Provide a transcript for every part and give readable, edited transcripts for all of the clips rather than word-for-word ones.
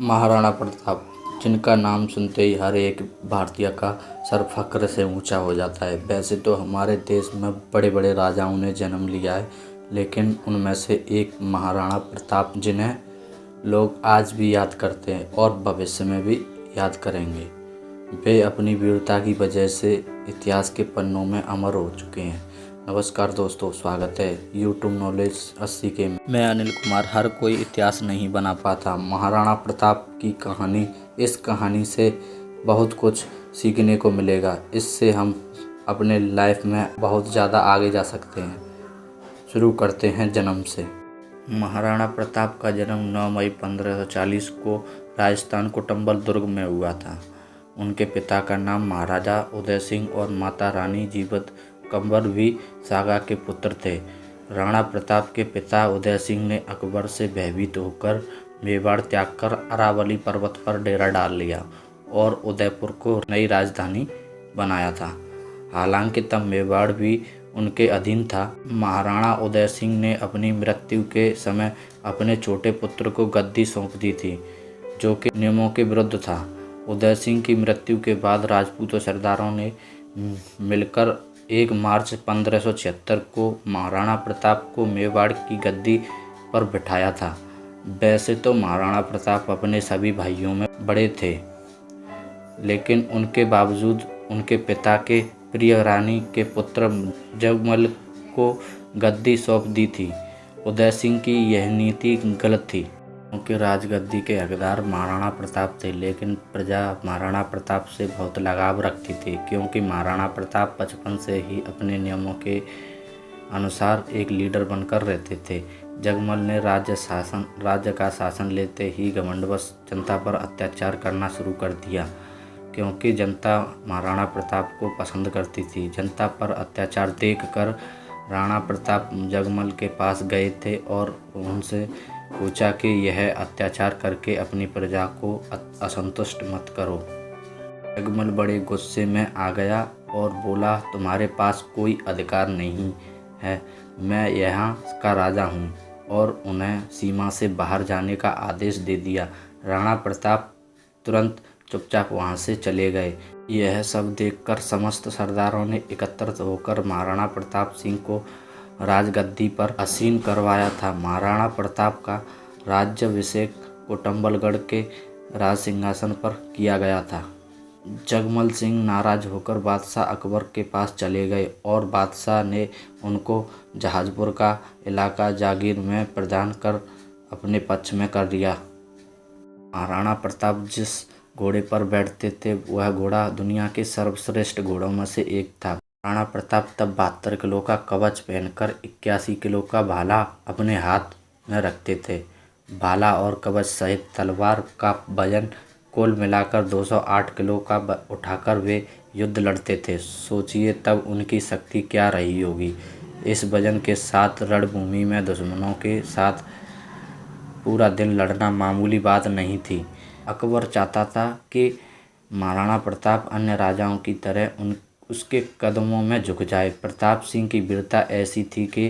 महाराणा प्रताप, जिनका नाम सुनते ही हर एक भारतीय का सर फ़ख्र से ऊंचा हो जाता है। वैसे तो हमारे देश में बड़े बड़े राजाओं ने जन्म लिया है, लेकिन उनमें से एक महाराणा प्रताप, जिन्हें लोग आज भी याद करते हैं और भविष्य में भी याद करेंगे। वे अपनी वीरता की वजह से इतिहास के पन्नों में अमर हो चुके हैं। नमस्कार दोस्तों, स्वागत है यूट्यूब नॉलेज 80 के। मैं अनिल कुमार। हर कोई इतिहास नहीं बना पाता। महाराणा प्रताप की कहानी, इस कहानी से बहुत कुछ सीखने को मिलेगा। इससे हम अपने लाइफ में बहुत ज़्यादा आगे जा सकते हैं। शुरू करते हैं जन्म से। महाराणा प्रताप का जन्म 9 मई 1540 को राजस्थान कुटुम्बल दुर्ग में हुआ था। उनके पिता का नाम महाराजा उदय सिंह और माता रानी जीवत कंवर भी सागा के पुत्र थे। राणा प्रताप के पिता उदय सिंह ने अकबर से भयभीत होकर मेवाड़ त्याग कर अरावली पर्वत पर डेरा डाल लिया और उदयपुर को नई राजधानी बनाया था। हालांकि तब मेवाड़ भी उनके अधीन था। महाराणा उदय सिंह ने अपनी मृत्यु के समय अपने छोटे पुत्र को गद्दी सौंप दी थी, जो कि नियमों के विरुद्ध था। उदय सिंह की मृत्यु के बाद राजपूत सरदारों ने मिलकर 1 मार्च 1576 को महाराणा प्रताप को मेवाड़ की गद्दी पर बिठाया था। वैसे तो महाराणा प्रताप अपने सभी भाइयों में बड़े थे, लेकिन उनके बावजूद उनके पिता के प्रिय रानी के पुत्र जगमल को गद्दी सौंप दी थी। उदय सिंह की यह नीति गलत थी, क्योंकि राजगद्दी के हकदार महाराणा प्रताप थे, लेकिन प्रजा महाराणा प्रताप से बहुत लगाव रखती थी, क्योंकि महाराणा प्रताप बचपन से ही अपने नियमों के अनुसार एक लीडर बनकर रहते थे। जगमल ने राज्य का शासन लेते ही घमंडवश जनता पर अत्याचार करना शुरू कर दिया, क्योंकि जनता महाराणा प्रताप को पसंद करती थी। जनता पर अत्याचार देखकर राणा प्रताप जगमल के पास गए थे और उनसे पूछा कि यह अत्याचार करके अपनी प्रजा को असंतुष्ट मत करो। जगमल बड़े गुस्से में आ गया और बोला, तुम्हारे पास कोई अधिकार नहीं है, मैं यहाँ का राजा हूँ, और उन्हें सीमा से बाहर जाने का आदेश दे दिया। राणा प्रताप तुरंत चुपचाप वहाँ से चले गए। यह सब देखकर समस्त सरदारों ने एकत्रित होकर महाराणा प्रताप सिंह को राजगद्दी पर आसीन करवाया था। महाराणा प्रताप का राज्याभिषेक कुटुम्बलगढ़ के राज सिंहासन पर किया गया था। जगमल सिंह नाराज होकर बादशाह अकबर के पास चले गए और बादशाह ने उनको जहाजपुर का इलाका जागीर में प्रदान कर अपने पक्ष में कर दिया। महाराणा प्रताप जिस घोड़े पर बैठते थे, वह घोड़ा दुनिया के सर्वश्रेष्ठ घोड़ों में से एक था। महाराणा प्रताप तब 72 किलो का कवच पहनकर 81 किलो का भाला अपने हाथ में रखते थे। भाला और कवच सहित तलवार का वजन कुल मिलाकर 208 किलो का उठाकर वे युद्ध लड़ते थे। सोचिए तब उनकी शक्ति क्या रही होगी। इस वजन के साथ रणभूमि में दुश्मनों के साथ पूरा दिन लड़ना मामूली बात नहीं थी। अकबर चाहता था कि महाराणा प्रताप अन्य राजाओं की तरह उसके कदमों में झुक जाए। प्रताप सिंह की वीरता ऐसी थी कि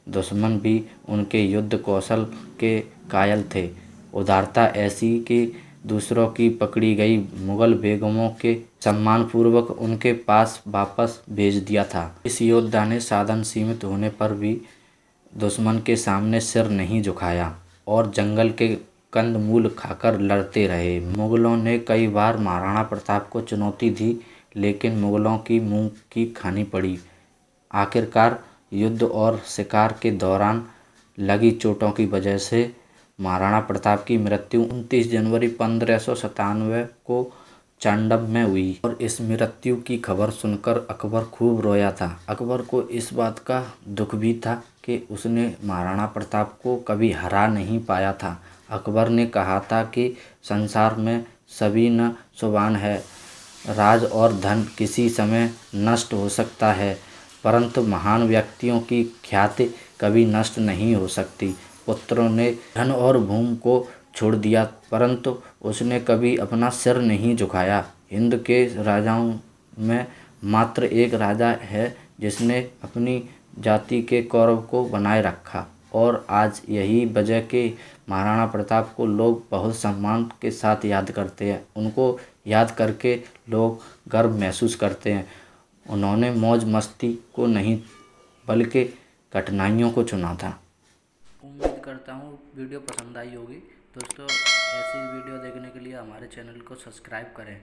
दुश्मन भी उनके युद्ध कौशल के कायल थे। उदारता ऐसी कि दूसरों की पकड़ी गई मुगल बेगमों के सम्मानपूर्वक उनके पास वापस भेज दिया था। इस योद्धा ने साधन सीमित होने पर भी दुश्मन के सामने सिर नहीं झुकाया और जंगल के कंदमूल खाकर लड़ते रहे। मुगलों ने कई बार महाराणा प्रताप को चुनौती दी, लेकिन मुगलों की मुंह की खानी पड़ी। आखिरकार युद्ध और शिकार के दौरान लगी चोटों की वजह से महाराणा प्रताप की मृत्यु 29 जनवरी 1597 को चांडब में हुई, और इस मृत्यु की खबर सुनकर अकबर खूब रोया था। अकबर को इस बात का दुख भी था कि उसने महाराणा प्रताप को कभी हरा नहीं पाया था। अकबर ने कहा था कि संसार में सभी नौजवान है, राज और धन किसी समय नष्ट हो सकता है, परंतु महान व्यक्तियों की ख्याति कभी नष्ट नहीं हो सकती। पुत्रों ने धन और भूमि को छोड़ दिया, परंतु उसने कभी अपना सिर नहीं झुकाया। हिंद के राजाओं में मात्र एक राजा है जिसने अपनी जाति के गौरव को बनाए रखा। और आज यही वजह कि महाराणा प्रताप को लोग बहुत सम्मान के साथ याद करते हैं। उनको याद करके लोग गर्व महसूस करते हैं। उन्होंने मौज मस्ती को नहीं बल्कि कठिनाइयों को चुना था। उम्मीद करता हूँ वीडियो पसंद आई होगी। दोस्तों, ऐसी वीडियो देखने के लिए हमारे चैनल को सब्सक्राइब करें।